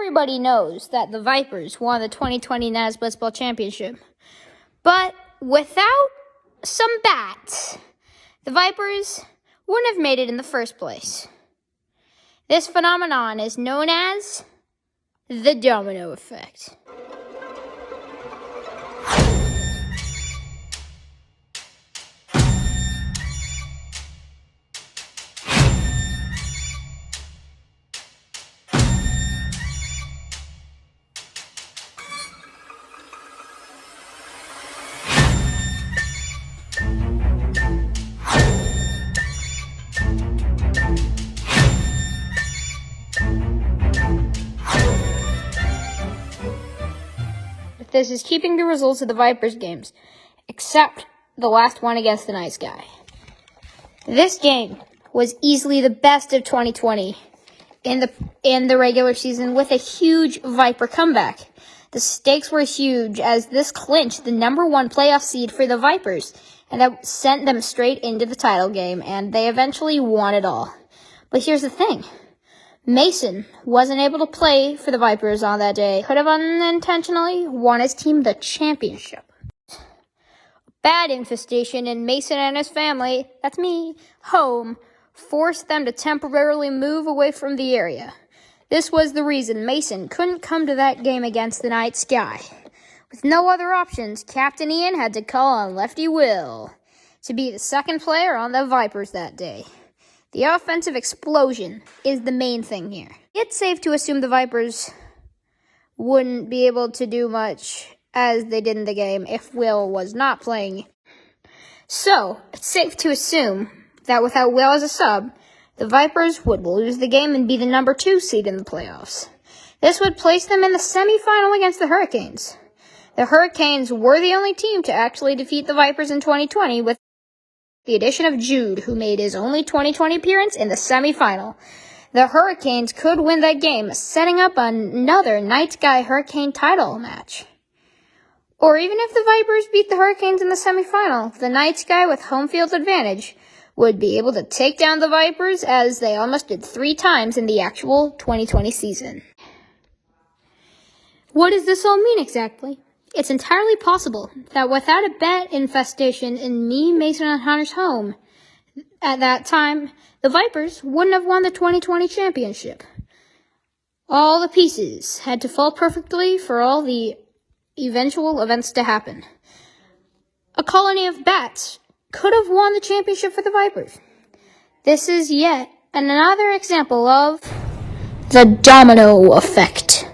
Everybody knows that the Vipers won the 2020 NAS Blitzball Championship. But without some bats, the Vipers wouldn't have made it in the first place. This phenomenon is known as the domino effect. This is keeping the results of the Vipers games, except the last one against the Night Sky. This game was easily the best of 2020 in the regular season, with a huge Viper comeback. The stakes were huge, as this clinched the #1 playoff seed for the Vipers, and that sent them straight into the title game, and they eventually won it all. But here's the thing. Mason wasn't able to play for the Vipers on that day. Could have unintentionally won his team the championship. Bad infestation in Mason and his family, that's me, home, forced them to temporarily move away from the area. This was the reason Mason couldn't come to that game against the Night Sky. With no other options, Captain Ian had to call on Lefty Will to be the second player on the Vipers that day. The offensive explosion is the main thing here. It's safe to assume the Vipers wouldn't be able to do much as they did in the game if Will was not playing. So, it's safe to assume that without Will as a sub, the Vipers would lose the game and be the #2 seed in the playoffs. This would place them in the semifinal against the Hurricanes. The Hurricanes were the only team to actually defeat the Vipers in 2020, with the addition of Jude, who made his only 2020 appearance in the semifinal. The Hurricanes could win that game, setting up another Night Sky Hurricane title match. Or even if the Vipers beat the Hurricanes in the semifinal, the Night Sky, with home field advantage, would be able to take down the Vipers, as they almost did 3 times in the actual 2020 season. What does this all mean exactly? It's entirely possible that without a bat infestation in me, Mason, and Hunter's home at that time, the Vipers wouldn't have won the 2020 championship. All the pieces had to fall perfectly for all the eventual events to happen. A colony of bats could have won the championship for the Vipers. This is yet another example of the domino effect.